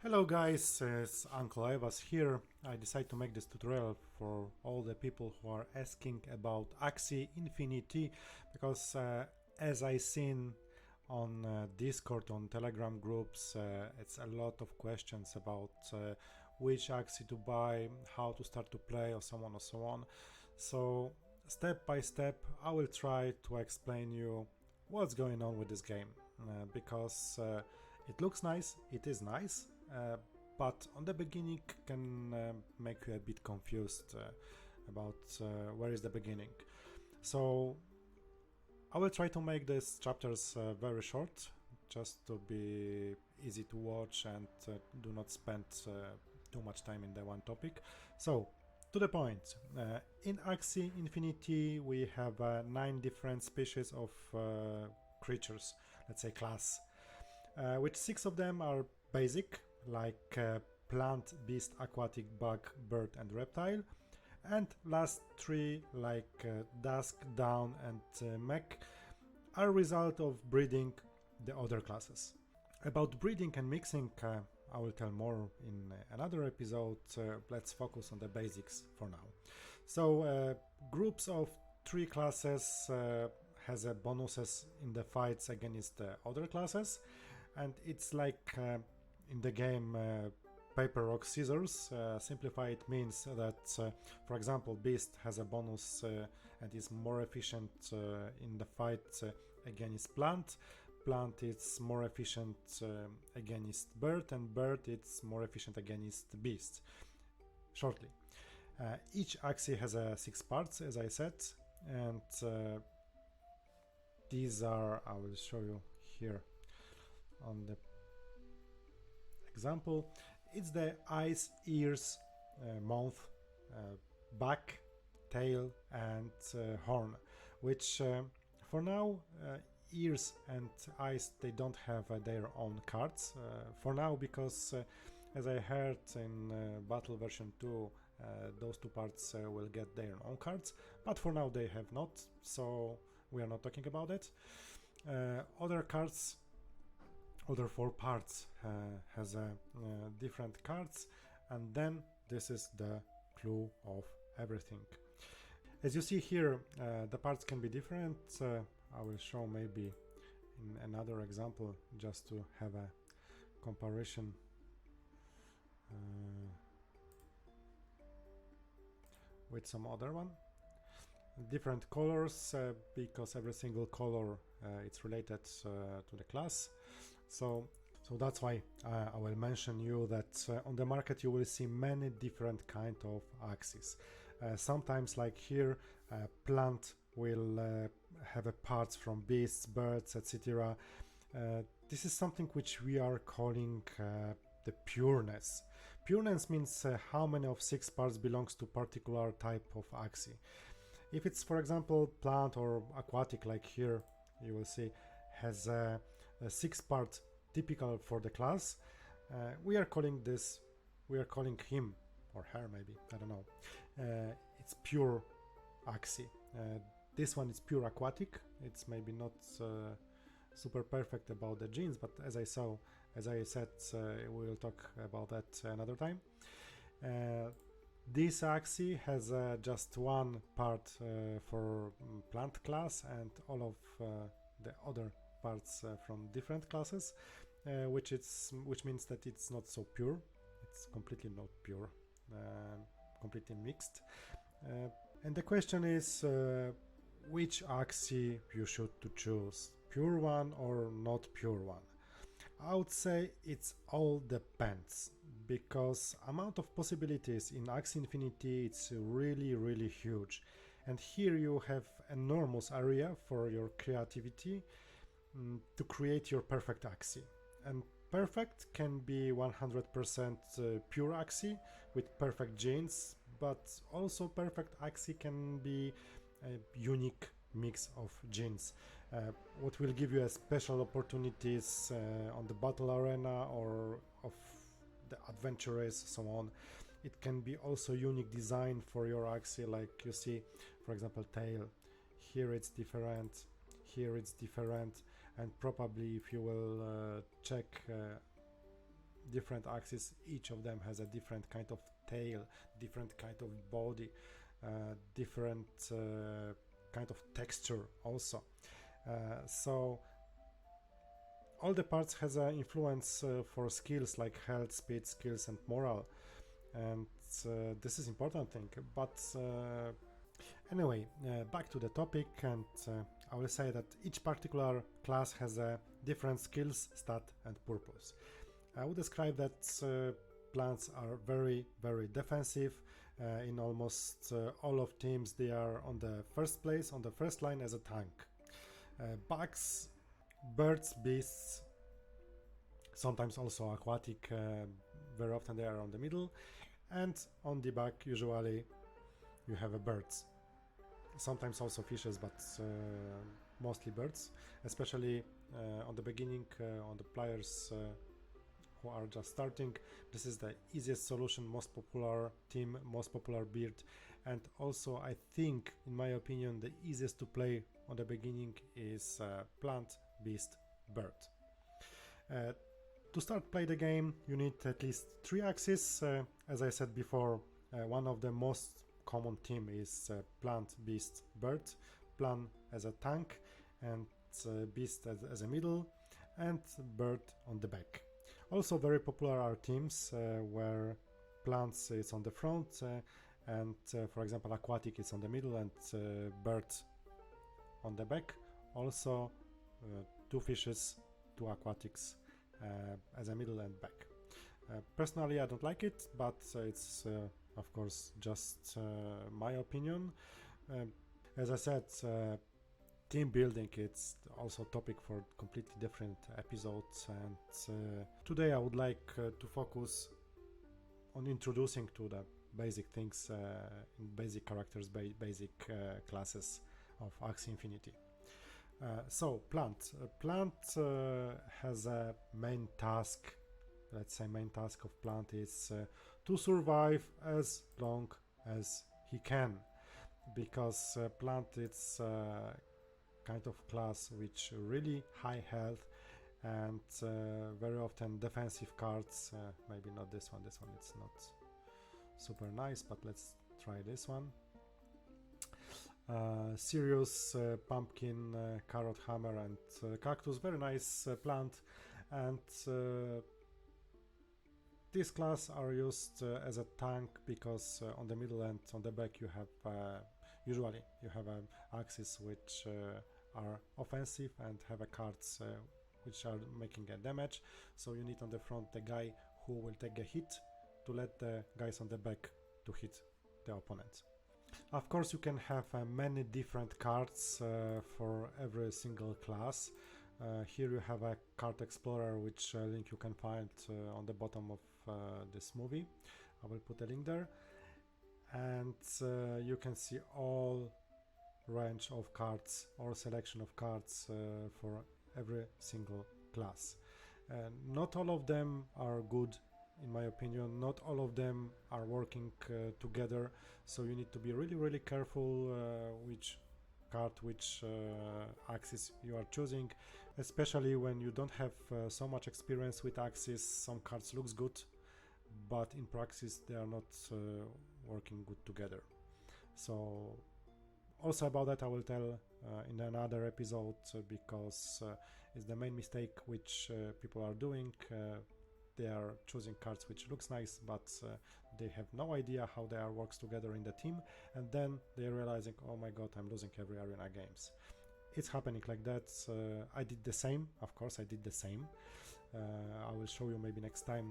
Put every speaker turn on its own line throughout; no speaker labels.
Hello guys, it's Uncle Evas here. I decided to make this tutorial for all the people who are asking about Axie Infinity because as I seen on Discord, on Telegram groups, it's a lot of questions about which Axie to buy, how to start to play or so on or so on. So step by step I will try to explain you what's going on with this game because it looks nice, it is nice, but on the beginning can make you a bit confused about where is the beginning. So I will try to make these chapters very short, just to be easy to watch and do not spend too much time in the one topic. So to the point, in Axie Infinity we have 9 different species of creatures, let's say class, which 6 of them are basic, like plant, beast, aquatic, bug, bird and reptile, and last 3 like dusk, down and mech are a result of breeding the other classes. About breeding and mixing I will tell more in another episode. Let's focus on the basics for now. So groups of 3 classes has a bonuses in the fights against the other classes, and it's like in the game paper rock scissors. Simplify it means that for example beast has a bonus and is more efficient in the fight against plant is more efficient against bird, and bird it's more efficient against beast. Shortly, each Axie has 6 parts, as I said, and these are, I will show you here on the example. It's the eyes, ears, mouth, back, tail and horn, which for now ears and eyes, they don't have their own cards for now, because as I heard in battle version 2 those 2 parts will get their own cards, but for now they have not, so we are not talking about it. Other cards, other 4 parts has different cards, and then this is the clue of everything. As you see here, the parts can be different. I will show maybe in another example just to have a comparison. With some other one. Different colors because every single color it's related to the class. So that's why I will mention you that on the market you will see many different kind of Axies. Sometimes like here, plant will have a parts from beasts, birds, etc. This is something which we are calling the pureness. Pureness means how many of 6 parts belongs to particular type of Axie. If it's, for example, plant or aquatic, like here you will see has a 6 part typical for the class, we are calling him or her, maybe, I don't know, it's pure Axie. This one is pure aquatic. It's maybe not super perfect about the genes, but as I said, we will talk about that another time. This Axie has just 1 part for plant class and all of the other parts from different classes, which means that it's not so pure. It's completely not pure, completely mixed. And the question is which Axie you should to choose, pure one or not pure one. I would say it's all depends, because amount of possibilities in Axie Infinity it's really huge, and here you have enormous area for your creativity to create your perfect Axie. And perfect can be 100% pure Axie with perfect genes, but also perfect Axie can be a unique mix of genes, what will give you a special opportunities on the battle arena or of the adventures, so on. It can be also unique design for your Axie, like you see, for example, tail. Here it's different, here it's different, and probably if you will check different Axies. Each of them has a different kind of tail, different kind of body, different kind of texture also. So all the parts has an influence for skills like health, speed, skills and morale, and this is important thing. But anyway, back to the topic, and I will say that each particular class has a different skills, stat and purpose. I would describe that plants are very defensive. In almost all of teams they are on the first place, on the first line as a tank. Bugs, birds, beasts, sometimes also aquatic, very often they are on the middle, and on the back usually you have a birds, sometimes also fishes, but mostly birds, especially on the beginning, on the players who are just starting. This is the easiest solution, most popular team, most popular build, and also I think, in my opinion, the easiest to play on the beginning is plant, beast, bird. To start play the game you need at least 3 Axes. As I said before, one of the most common team is plant, beast, bird. Plant as a tank, and beast as a middle, and bird on the back. Also very popular are teams where plants is on the front, and for example aquatic is on the middle and bird on the back. Also 2 fishes, 2 aquatics as a middle and back. Personally I don't like it, but it's of course just my opinion. As I said, team building, it's also a topic for completely different episodes, and today I would like to focus on introducing to the basic things, basic characters, basic classes of Axie Infinity. So plant has a main task. Let's say main task of plant is to survive as long as he can, because plant it's kind of class which really high health and very often defensive cards. Maybe not this one it's not super nice, but let's try this one. Sirius, pumpkin, carrot, hammer and cactus, very nice plant, and this class are used as a tank because on the middle and on the back you have usually you have Axes which are offensive and have a cards which are making a damage, so you need on the front the guy who will take a hit to let the guys on the back to hit the opponent. Of course you can have many different cards for every single class. Here you have a card explorer, which link you can find on the bottom of this movie. I will put a link there, and you can see all range of cards or selection of cards for every single class. Not all of them are good, in my opinion. Not all of them are working together, so you need to be really careful which card, which Axis you are choosing, especially when you don't have so much experience with Axis. Some cards looks good, but in practice they are not working good together. So also about that I will tell in another episode, because it's the main mistake which people are doing. They are choosing cards which looks nice, but they have no idea how they are works together in the team, and then they're realizing, oh my god, I'm losing every arena games. It's happening like that. I did the same, of course I did the same. I will show you maybe next time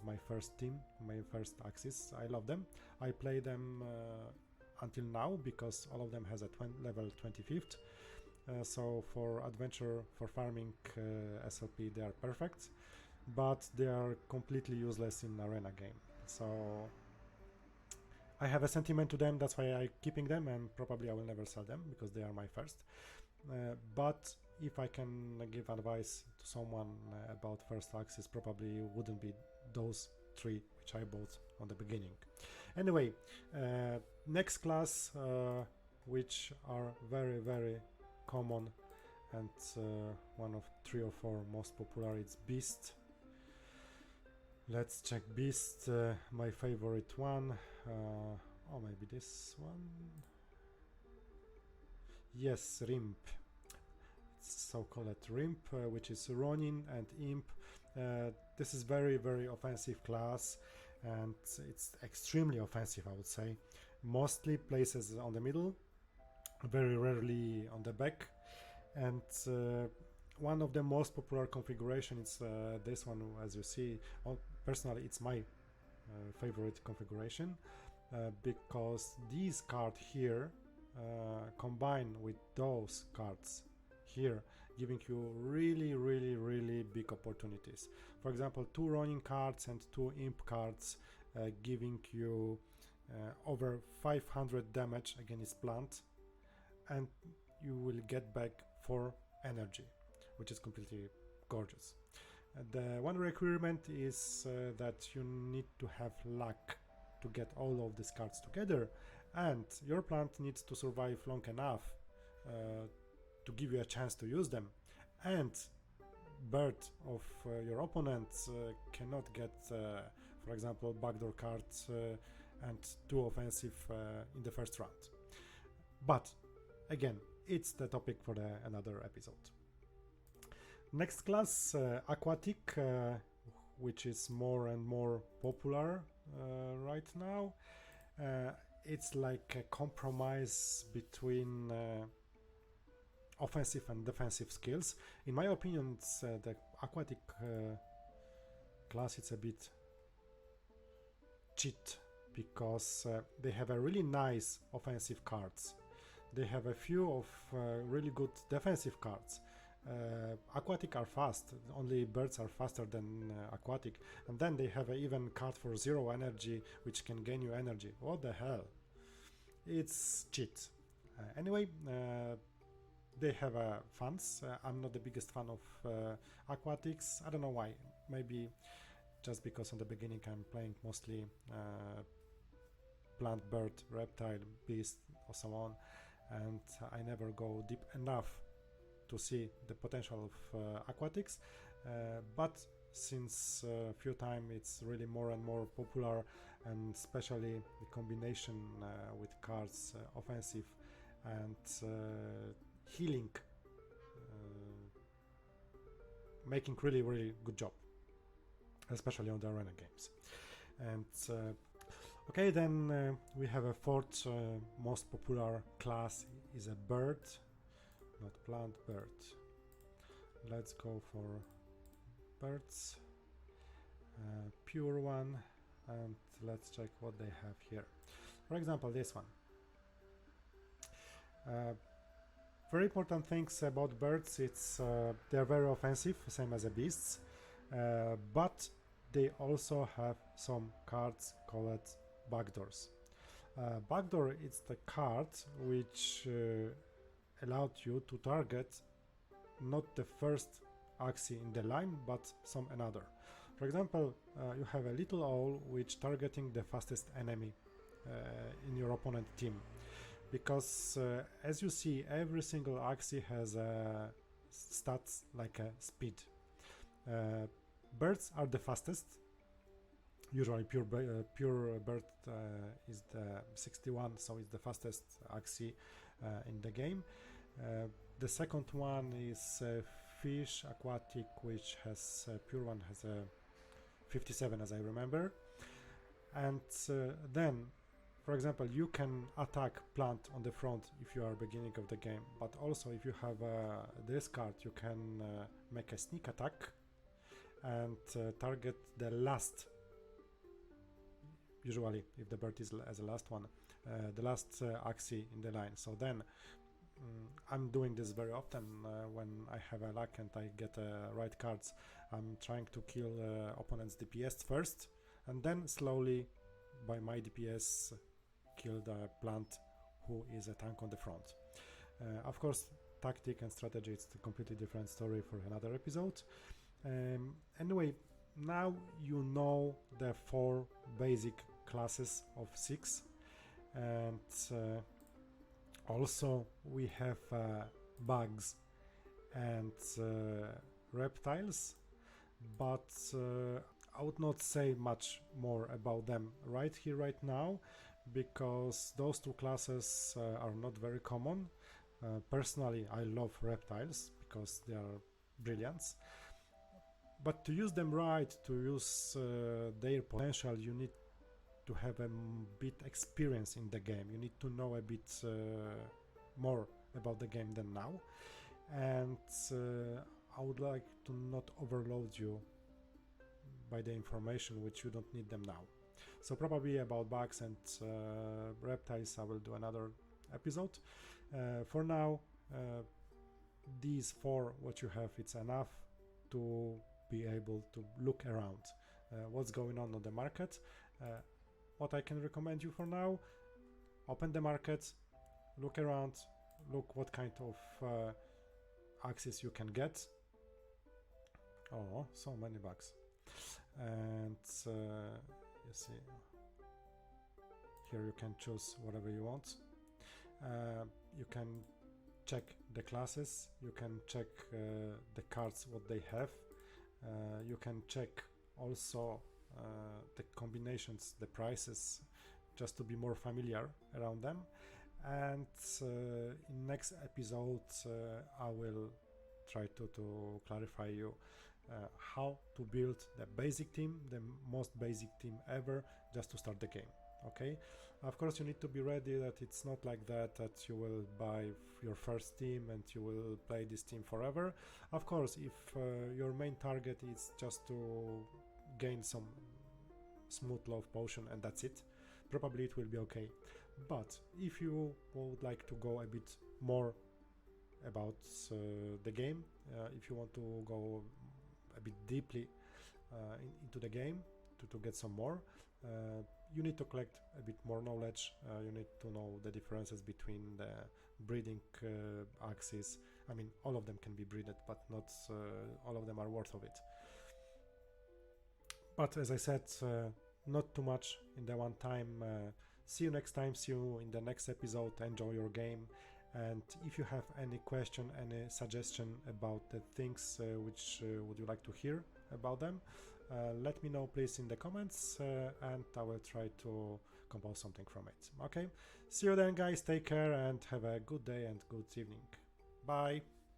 my first team, my first Axis. I love them. I play them until now because all of them has a level 25th. So for adventure, for farming SLP, they are perfect, but they are completely useless in arena game. So I have a sentiment to them, that's why I'm keeping them, and probably I will never sell them because they are my first. But if I can give advice to someone about first Axis, probably wouldn't be those 3 which I bought on the beginning. Anyway, next class which are very common, and one of 3 or 4 most popular, it's Beast. Let's check beast, my favorite one, or maybe this one. Yes, Rimp. It's so-called Rimp, which is Ronin and Imp. This is very offensive class, and it's extremely offensive, I would say. Mostly places on the middle, very rarely on the back, and one of the most popular configuration is this one, as you see. Personally, it's my favorite configuration because these cards here combine with those cards here, giving you really big opportunities. For example, 2 Ronin cards and 2 Imp cards, giving you over 500 damage against plant, and you will get back 4 energy, which is completely gorgeous. The one requirement is that you need to have luck to get all of these cards together, and your plant needs to survive long enough to give you a chance to use them, and bird of your opponent cannot get, for example, backdoor cards and too offensive in the first round. But again, it's the topic for another episode. Next class, Aquatic, which is more and more popular right now. It's like a compromise between offensive and defensive skills. In my opinion, the Aquatic class, it's a bit cheat, because they have a really nice offensive cards. They have a few of really good defensive cards. Aquatic are fast, only birds are faster than Aquatic, and then they have an even card for 0 energy, which can gain you energy. What the hell? It's cheat. Anyway, they have fans. I'm not the biggest fan of Aquatics. I don't know why. Maybe just because in the beginning I'm playing mostly plant, bird, reptile, beast, or so on, and I never go deep enough to see the potential of Aquatics, but since a few times it's really more and more popular, and especially the combination with cards, offensive and healing, making really good job, especially on the arena games. And okay, then we have a fourth most popular class is a bird, not plant, bird. Let's go for birds, pure one, and let's check what they have here. For example, this one. Very important things about birds, it's they're very offensive, same as the beasts, but they also have some cards called backdoors. Backdoor is the card which allowed you to target not the first Axie in the line, but some another. For example, you have a little owl which targeting the fastest enemy in your opponent team, because as you see, every single Axie has stats like a speed. Birds are the fastest. Usually pure bird is the 61, so it's the fastest Axie in the game. The second one is fish, aquatic, which has pure one has a 57, as I remember. And then, for example, you can attack plant on the front if you are beginning of the game, but also if you have this card, you can make a sneak attack and target the last, usually if the bird is as the last one, the last Axie in the line. So then I'm doing this very often when I have a luck and I get right cards. I'm trying to kill opponent's DPS first, and then slowly by my DPS kill the plant who is a tank on the front. Of course, tactic and strategy, it's a completely different story for another episode. Anyway, now you know the 4 basic classes of 6, and also we have bugs and reptiles, but I would not say much more about them right here, right now, because those two classes are not very common. Personally, I love reptiles because they are brilliant. But to use them right, to use their potential, you need to have a bit experience in the game. You need to know a bit more about the game than now. And I would like to not overload you by the information which you don't need them now. So probably about bugs and reptiles I will do another episode. For now, these four what you have, it's enough to be able to look around what's going on the market. What I can recommend you for now: open the market, look around, look what kind of Axies you can get. Oh, so many bugs. And you see, here you can choose whatever you want. You can check the classes, you can check the cards what they have, you can check also the combinations, the prices, just to be more familiar around them. And in next episode I will try to clarify you how to build the basic team, the most basic team ever, just to start the game. Okay, of course you need to be ready that it's not like that you will buy your first team and you will play this team forever. Of course, if your main target is just to gain some smooth love potion and that's it, probably it will be okay. But if you would like to go a bit more about the game, if you want to go a bit deeply into the game to get some more, you need to collect a bit more knowledge. You need to know the differences between the breeding Axies. I mean, all of them can be breeded, but not all of them are worth of it. But as I said, not too much in the one time. See you next time, see you in the next episode. Enjoy your game, and if you have any question, any suggestion about the things which would you like to hear about them, let me know please in the comments, and I will try to compose something from it. Okay, see you then guys, take care and have a good day and good evening. Bye.